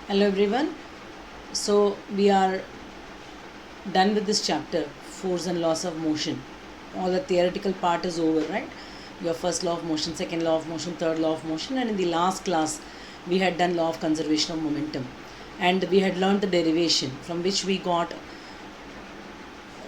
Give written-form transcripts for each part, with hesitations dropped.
Hello everyone. So we are done with this chapter, force and laws of motion. All the theoretical part is over, right? Your first law of motion, second law of motion, third law of motion, and in the last class we had done law of conservation of momentum, and we had learned the derivation from which we got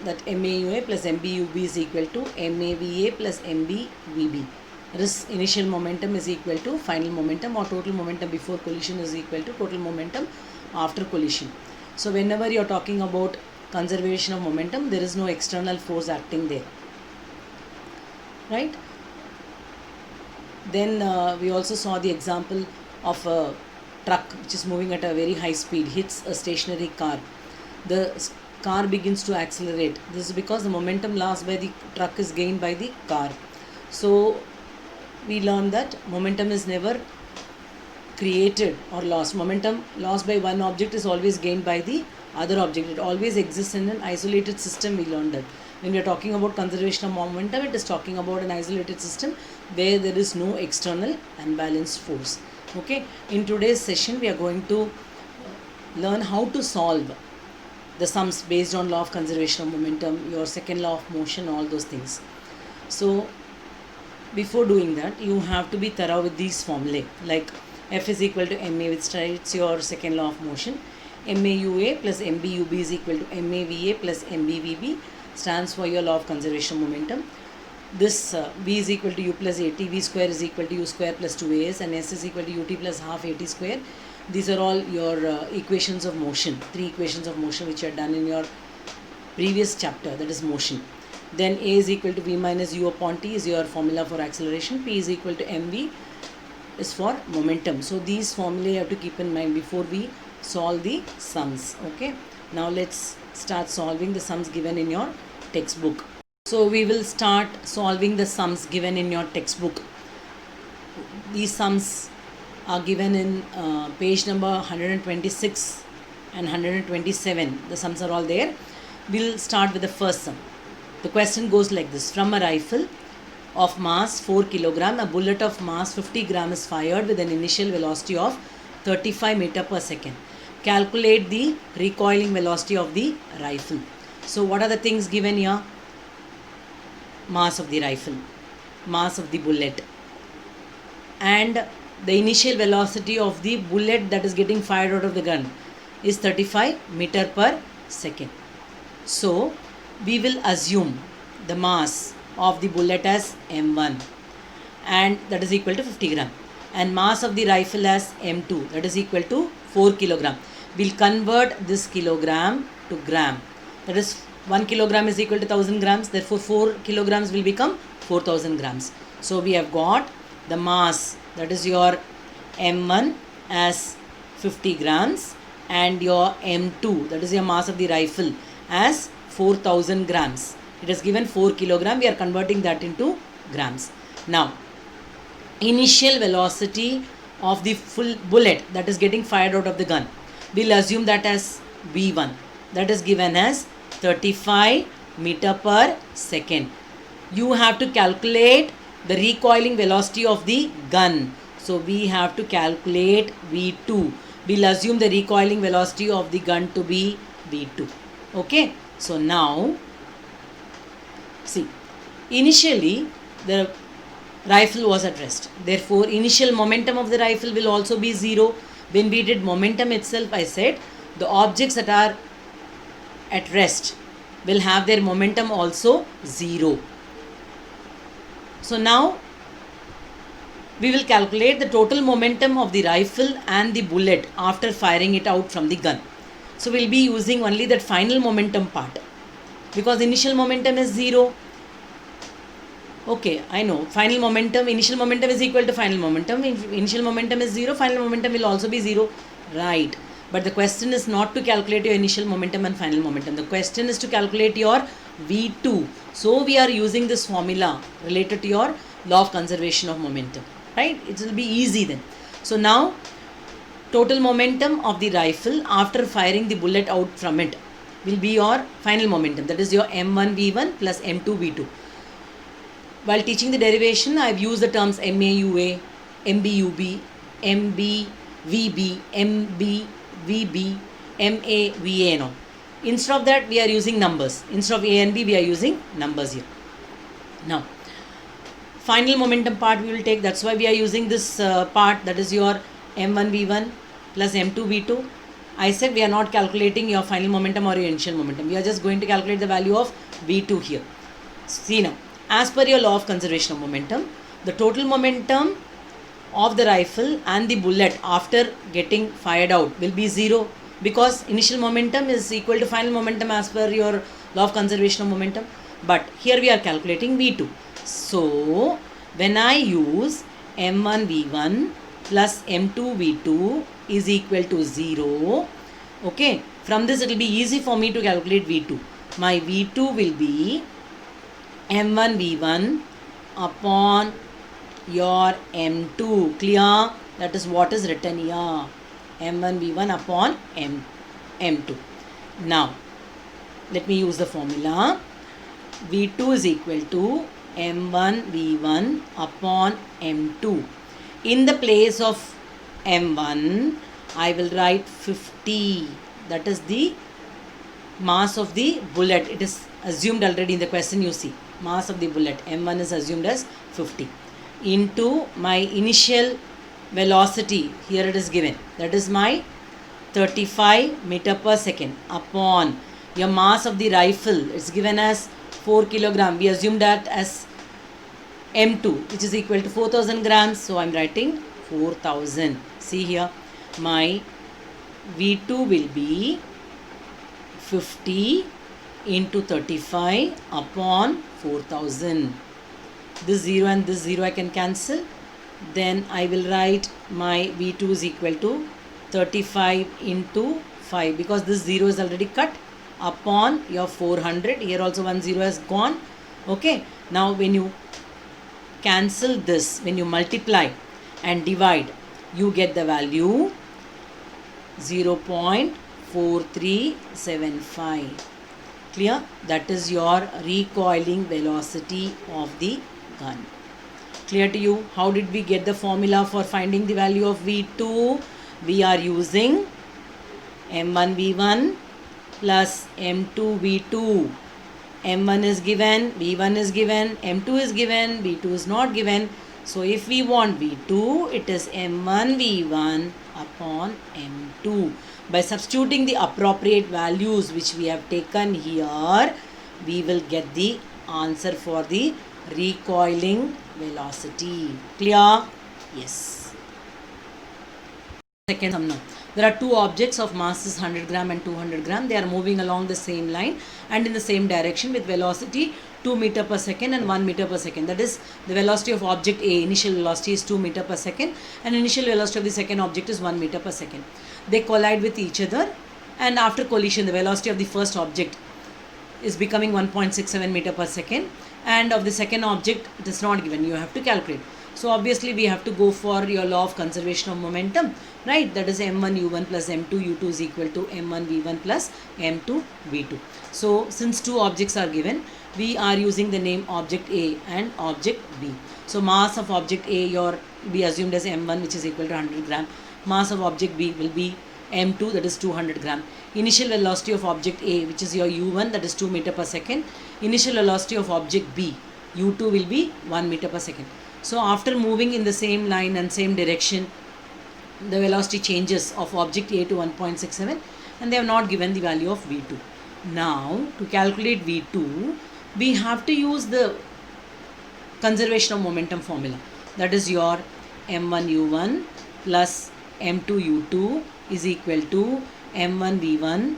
that MAUA plus MBUB is equal to MAVA plus MBVB. That is, initial momentum is equal to final momentum, or total momentum before collision is equal to total momentum after collision. So whenever you are talking about conservation of momentum, there is no external force acting there, right? Then we also saw the example of a truck which is moving at a very high speed, hits a stationary car. The car begins to accelerate. This is because the momentum lost by the truck is gained by the car. So we learned that momentum is never created or lost. Momentum lost by one object is always gained by the other object. It always exists in an isolated system. We learned that. When we are talking about conservation of momentum, it is talking about an isolated system where there is no external unbalanced force. Okay. In today's session, we are going to learn how to solve the sums based on law of conservation of momentum, your second law of motion, all those things. So before doing that, you have to be thorough with these formulae, like F is equal to ma, which states your second law of motion. MAUA plus MBUB is equal to MAVA plus MBVB, stands for your law of conservation of momentum. This V is equal to U plus AT, V square is equal to U square plus 2AS, and S is equal to UT plus half AT square. These are all your equations of motion, three equations of motion which are done in your previous chapter, that is motion. Then A is equal to V minus U upon T is your formula for acceleration. P is equal to mv is for momentum. So these formulae you have to keep in mind before we solve the sums. Okay. Now let's start solving the sums given in your textbook. So we will start solving the sums given in your textbook. These sums are given in page number 126 and 127. The sums are all there. We'll start with the first sum. The question goes like this. From a rifle of mass 4 kg, a bullet of mass 50 gram is fired with an initial velocity of 35 meter per second. Calculate the recoiling velocity of the rifle. So what are the things given here? Mass of the rifle, mass of the bullet, and the initial velocity of the bullet that is getting fired out of the gun is 35 meter per second. So we will assume the mass of the bullet as m1, and that is equal to 50 gram, and mass of the rifle as m2, that is equal to 4 kilogram. We'll convert this kilogram to gram. That is 1 kilogram is equal to 1000 grams. Therefore 4 kilograms will become 4000 grams. So we have got the mass, that is your m1 as 50 grams, and your m2, that is your mass of the rifle, as 4000 grams. It is given 4 kilogram. We are converting that into grams. Now, initial velocity of the full bullet that is getting fired out of the gun, we'll assume that as v1, that is given as 35 meter per second. You have to calculate the recoiling velocity of the gun. So we have to calculate v2. We'll assume the recoiling velocity of the gun to be v2. Okay. So now, see, initially the rifle was at rest. Therefore, initial momentum of the rifle will also be 0. When we did momentum itself, I said the objects that are at rest will have their momentum also 0. So now we will calculate the total momentum of the rifle and the bullet after firing it out from the gun. So we'll be using only that final momentum part, because initial momentum is 0. Okay, I know. Final momentum, initial momentum is equal to final momentum. If initial momentum is 0, final momentum will also be 0. Right. But the question is not to calculate your initial momentum and final momentum. The question is to calculate your V2. So we are using this formula related to your law of conservation of momentum. Right? It will be easy then. So now, total momentum of the rifle after firing the bullet out from it will be your final momentum. That is your m1v1 plus m2v2. While teaching the derivation, I have used the terms MAUA, MBUB, MBVB, MB VB, MA, VA and all. Instead of that, we are using numbers. Instead of A and B, we are using numbers here. Now, final momentum part we will take. That's why we are using this part, that is your M1 V1 plus M2 V2. I said we are not calculating your final momentum or your initial momentum. We are just going to calculate the value of V2 here. See now, as per your law of conservation of momentum, the total momentum of the rifle and the bullet after getting fired out will be 0, because initial momentum is equal to final momentum as per your law of conservation of momentum. But here we are calculating V2. So when I use M1 V1 plus M2 V2 is equal to 0, okay, from this it will be easy for me to calculate V2. My V2 will be M1 V1 upon your M2. Clear? That is what is written here. M1 V1 upon M2. Now, let me use the formula. V2 is equal to M1 V1 upon M2. In the place of M1, I will write 50. That is the mass of the bullet. It is assumed already in the question, you see. Mass of the bullet, M1 is assumed as 50. Into my initial velocity, here it is given. That is my 35 meter per second upon your mass of the rifle. It's given as 4 kilogram. We assume that as M2, which is equal to 4000 grams. So I'm writing 4000. See here, my V2 will be 50 into 35 upon 4000. This 0 and this 0 I can cancel. Then I will write my V2 is equal to 35 into 5, because this 0 is already cut, upon your 400. Here also 1 0 has gone. Okay. Now when you cancel this, when you multiply and divide, you get the value 0.4375. Clear? That is your recoiling velocity of the gun. Clear to you? How did we get the formula for finding the value of V2? We are using M1 V1 plus M2 V2. M1 is given, V1 is given, M2 is given, V2 is not given. So if we want V2, it is M1 V1 upon M2. By substituting the appropriate values which we have taken here, we will get the answer for the recoiling velocity. Clear? Yes. Second sum now. There are two objects of masses 100 gram and 200 gram. They are moving along the same line and in the same direction with velocity 2 meter per second and 1 meter per second. That is, the velocity of object A, initial velocity is 2 meter per second, and initial velocity of the second object is 1 meter per second. They collide with each other, and after collision, the velocity of the first object is becoming 1.67 meter per second, and of the second object, it is not given. You have to calculate. So obviously we have to go for your law of conservation of momentum, right? That is M1 U1 plus M2 U2 is equal to M1 V1 plus M2 V2. So since two objects are given, we are using the name object A and object B. So mass of object A we assumed as M1, which is equal to 100 gram. Mass of object B will be M2, that is 200 gram. Initial velocity of object A, which is your U1, that is 2 meter per second. Initial velocity of object B, U2 will be 1 meter per second. So after moving in the same line and same direction, the velocity changes of object A to 1.67, and they have not given the value of V2. Now to calculate V2, we have to use the conservation of momentum formula. That is your M1 U1 plus M2 U2 is equal to M1 V1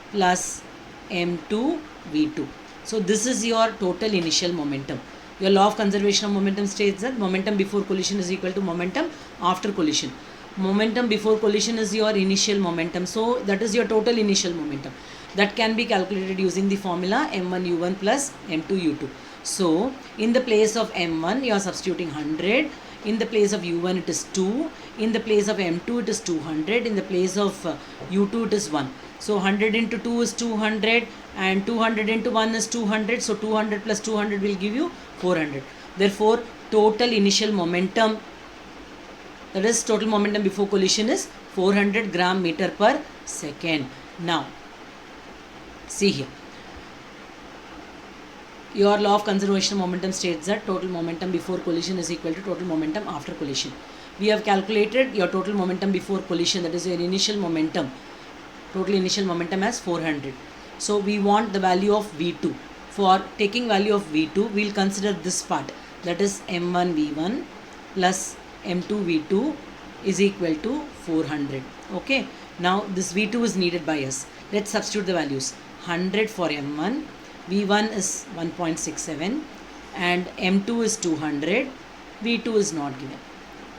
plus M2 V2. So this is your total initial momentum. Your law of conservation of momentum states that momentum before collision is equal to momentum after collision. Momentum before collision is your initial momentum. So that is your total initial momentum. That can be calculated using the formula M1 U1 plus M2 U2. So in the place of M1, you are substituting 100. In the place of U1, it is 2. In the place of M2, it is 200. In the place of U2, it is 1. So 100 into 2 is 200 and 200 into 1 is 200. So 200 plus 200 will give you 400. Therefore, total initial momentum, that is total momentum before collision, is 400 gram meter per second. Now, see here. Your law of conservation of momentum states that total momentum before collision is equal to total momentum after collision. We have calculated your total momentum before collision, that is your initial momentum, total initial momentum as 400. So we want the value of V2. For taking value of V2, we will consider this part, that is m1 V1 plus m2 V2 is equal to 400. Okay, now this V2 is needed by us. Let's substitute the values. 100 for m1, V1 is 1.67 and m2 is 200, V2 is not given.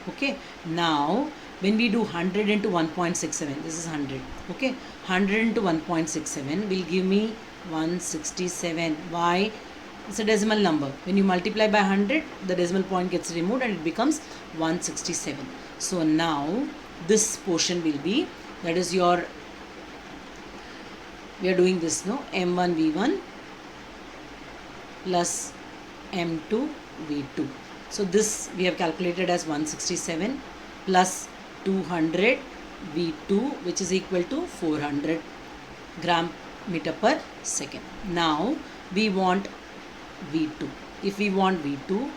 Okay, now when we do 100 into 1.67, this is 100. Okay, 100 into 1.67 will give me 167. Why? It's a decimal number. When you multiply by 100, the decimal point gets removed and it becomes 167. So now this portion will be, that is your, we are doing this, no, m1 V1 plus m2 V2. So this we have calculated as 167 plus 200 V2, which is equal to 400 gram meter per second. Now we want V2. If we want V2,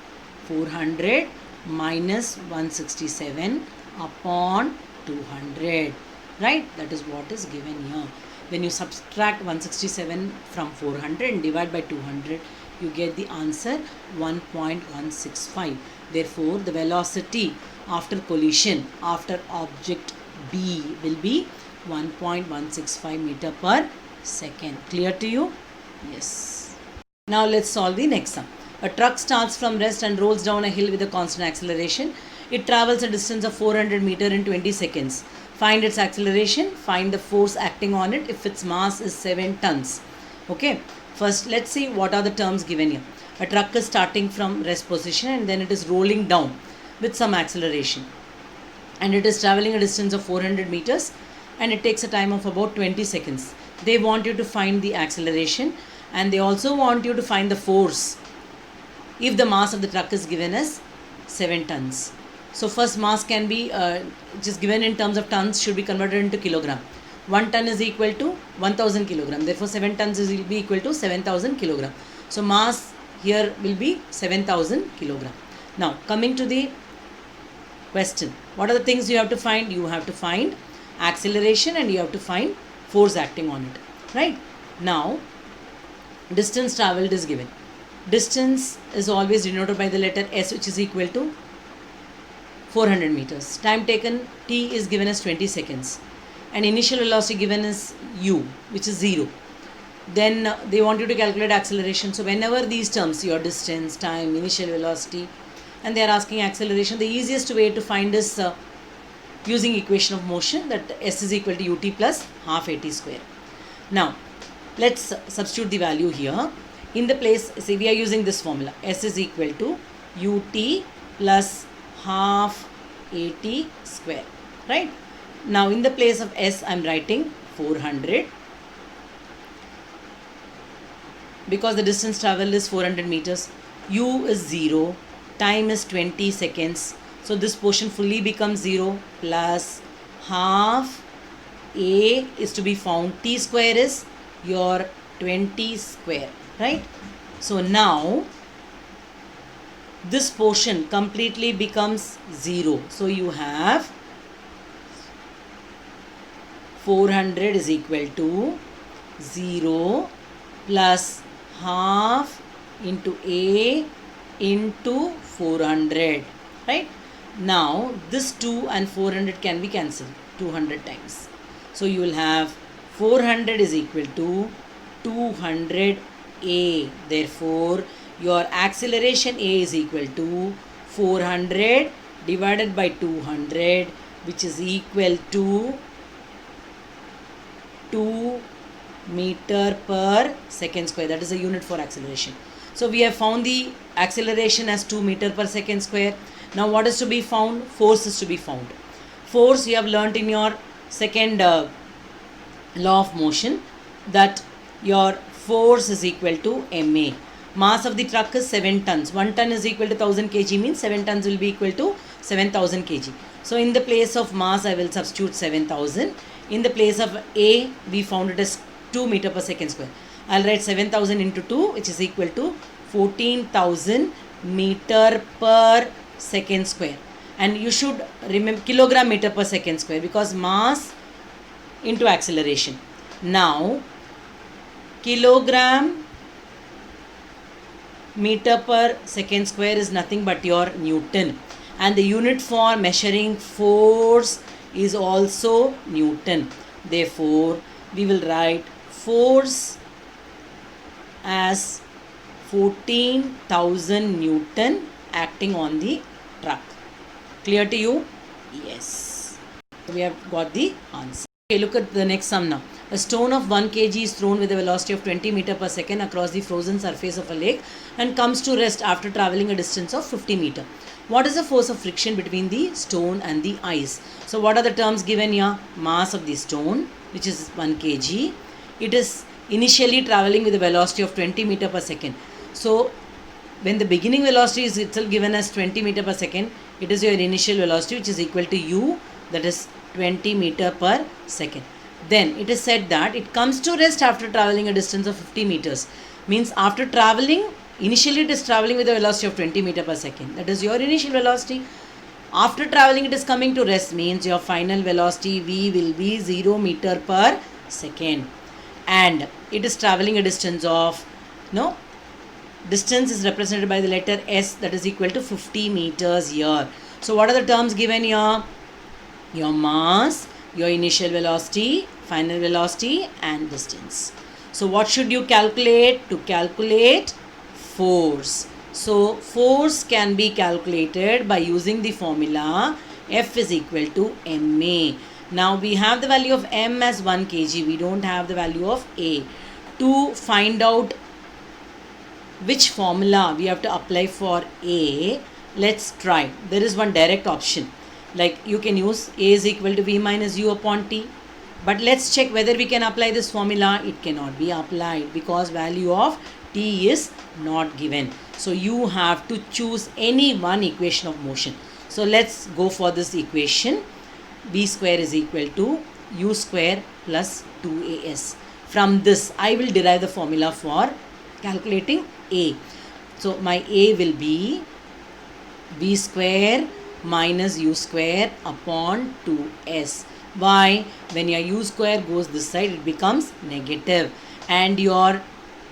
400 minus 167 upon 200, right? That is what is given here. When you subtract 167 from 400 and divide by 200, you get the answer 1.165. Therefore, the velocity after collision after object B will be 1.165 meter per second. Clear to you? Yes. Now let's solve the next sum. A truck starts from rest and rolls down a hill with a constant acceleration. It travels a distance of 400 meter in 20 seconds. Find its acceleration, find the force acting on it if its mass is 7 tons. Okay, first let's see what are the terms given here. A truck is starting from rest position and then it is rolling down with some acceleration. And it is traveling a distance of 400 meters and it takes a time of about 20 seconds. They want you to find the acceleration and they also want you to find the force if the mass of the truck is given as 7 tons. So first mass can be just given in terms of tons, should be converted into kilogram. 1 ton is equal to 1000 kilogram. Therefore 7 tons will be equal to 7000 kilogram. So mass here will be 7000 kilogram. Now coming to the question, what are the things you have to find? You have to find acceleration and you have to find force acting on it, right? Now distance travelled is given. Distance is always denoted by the letter S, which is equal to 400 meters. Time taken T is given as 20 seconds. And initial velocity given is U, which is 0. Then they want you to calculate acceleration. So whenever these terms, your distance, time, initial velocity, and they are asking acceleration, the easiest way to find is using equation of motion, that S is equal to ut plus half at square. Now let's substitute the value here. In the place, see, we are using this formula. S is equal to ut plus half at square, right? Now in the place of S, I am writing 400 because the distance travelled is 400 meters. U is 0, time is 20 seconds. So this portion fully becomes 0 plus half A is to be found. T square is your 20 square, right? So now this portion completely becomes 0. So you have 400 is equal to 0 plus half into A into 400, right? Now this 2 and 400 can be cancelled 200 times. So you will have 400 is equal to 200A. Therefore your acceleration A is equal to 400 divided by 200, which is equal to 2 meter per second square. That is a unit for acceleration. So we have found the acceleration as 2 meter per second square. Now what is to be found? Force is to be found. Force you have learnt in your second law of motion, that your force is equal to ma. Mass of the truck is 7 tons. 1 ton is equal to 1000 kg, means 7 tons will be equal to 7000 kg. So in the place of mass I will substitute 7000. In the place of A, we found it as 2 meter per second square. I'll write 7,000 into 2, which is equal to 14,000 meter per second square. And you should remember kilogram meter per second square, because mass into acceleration. Now, kilogram meter per second square is nothing but your Newton, and the unit for measuring force is also Newton. Therefore, we will write force as 14,000 Newton acting on the truck. Clear to you? Yes. We have got the answer. Okay, look at the next sum now. A stone of 1 kg is thrown with a velocity of 20 meter per second across the frozen surface of a lake and comes to rest after traveling a distance of 50 meter. What is the force of friction between the stone and the ice? So what are the terms given here? Mass of the stone, which is 1 kg. It is initially traveling with a velocity of 20 meter per second. So when the beginning velocity is itself given as 20 meter per second, it is your initial velocity, which is equal to u, that is 20 meter per second. Then it is said that it comes to rest after traveling a distance of 50 meters. Means after traveling, initially it is traveling with a velocity of 20 meter per second. That is your initial velocity. After traveling, it is coming to rest, means your final velocity v will be 0 meter per second. And it is traveling a distance of, distance is represented by the letter s, that is equal to 50 meters here. So what are the terms given here? Your mass, your initial velocity, final velocity, and distance. So what should you calculate? To calculate force. So force can be calculated by using the formula F is equal to ma. Now we have the value of m as 1 kg. We don't have the value of a. To find out which formula we have to apply for a, let's try. There is one direct option. Like you can use a is equal to v minus u upon t. But let's check whether we can apply this formula. It cannot be applied because value of t is not given. So you have to choose any one equation of motion. So let's go for this equation. V square is equal to u square plus 2as. From this, I will derive the formula for calculating a. So my a will be v square minus u square upon 2s. Why? When your u square goes this side, it becomes negative. And your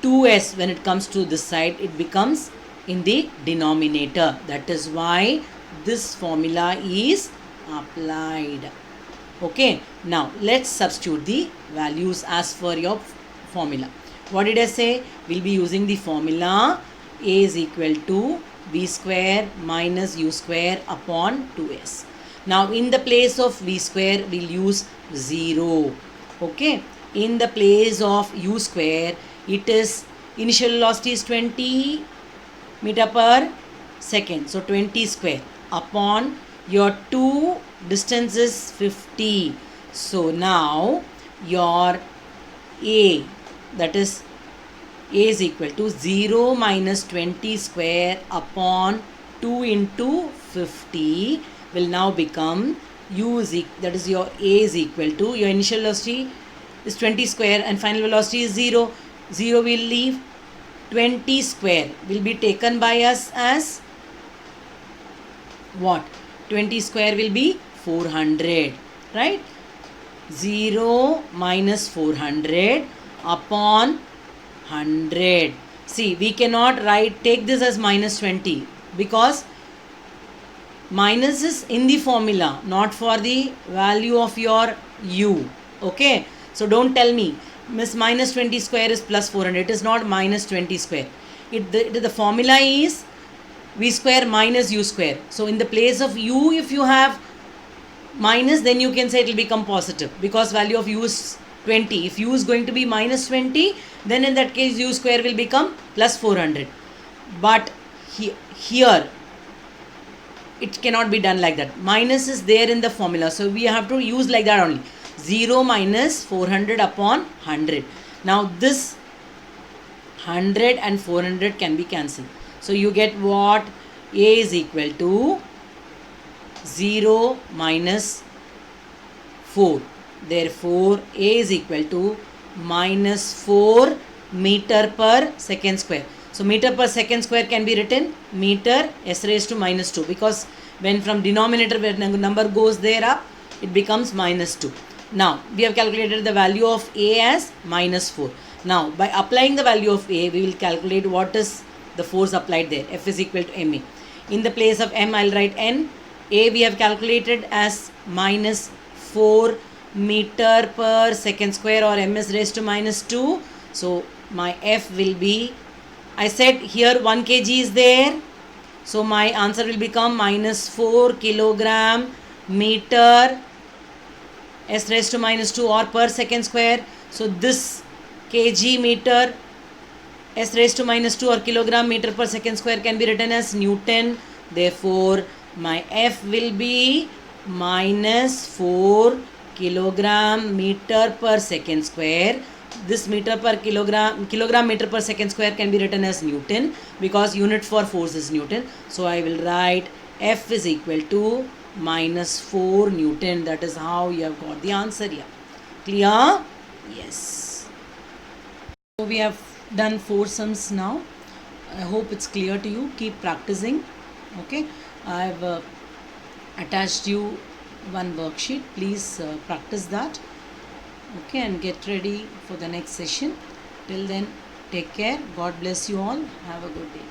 2s, when it comes to this side, it becomes in the denominator. That is why this formula is applied. Okay. Now, let's substitute the values as per your formula. What did I say? We'll be using the formula a is equal to v square minus u square upon 2s. Now in the place of v square, we'll use 0. Okay. In the place of u square, it is initial velocity is 20 meter per second. So 20 square upon your 2 distance is 50. So now your a, that is a is equal to 0 minus 20 square upon 2 into 50 will now become u is equal, that is your a is equal to, your initial velocity is 20 square and final velocity is 0. 0 will leave, 20 square will be taken by us as what? 20 square will be 400, right? 0 minus 400 upon 100. See, we cannot take this as minus 20 because minus is in the formula, not for the value of your u. Okay. So don't tell me, Miss, minus 20 square is plus 400. It is not minus 20 square. The formula is v square minus u square. So in the place of u, if you have minus, then you can say it will become positive because value of u is 20. If u is going to be minus 20, then in that case u square will become plus 400. But here it cannot be done like that. Minus is there in the formula. So we have to use like that only. 0 minus 400 upon 100. Now this 100 and 400 can be cancelled. So you get what? A is equal to 0 minus 4. Therefore, A is equal to minus 4 meter per second square. So meter per second square can be written meter s raised to minus 2, because when from denominator when number goes there up, it becomes minus 2. Now we have calculated the value of A as minus 4. Now by applying the value of A, we will calculate what is the force applied there. F is equal to ma. In the place of m, I will write n. A we have calculated as minus 4 meter per second square, or ms raised to minus 2. So my F will be, I said here 1 kg is there. So my answer will become minus 4 kilogram meter s raised to minus 2, or per second square. So this kg meter s raised to minus 2 or kilogram meter per second square can be written as Newton. Therefore my F will be minus 4 kilogram meter per second square. This meter per kilogram meter per second square can be written as Newton, because unit for force is Newton. So I will write F is equal to minus 4 Newton. That is how you have got the answer here. Clear? Yes. So we have done 4 sums now. I hope it's clear to you. Keep practicing. Okay. I have attached you one worksheet. Please practice that. Okay, and get ready for the next session. Till then, take care. God bless you all. Have a good day.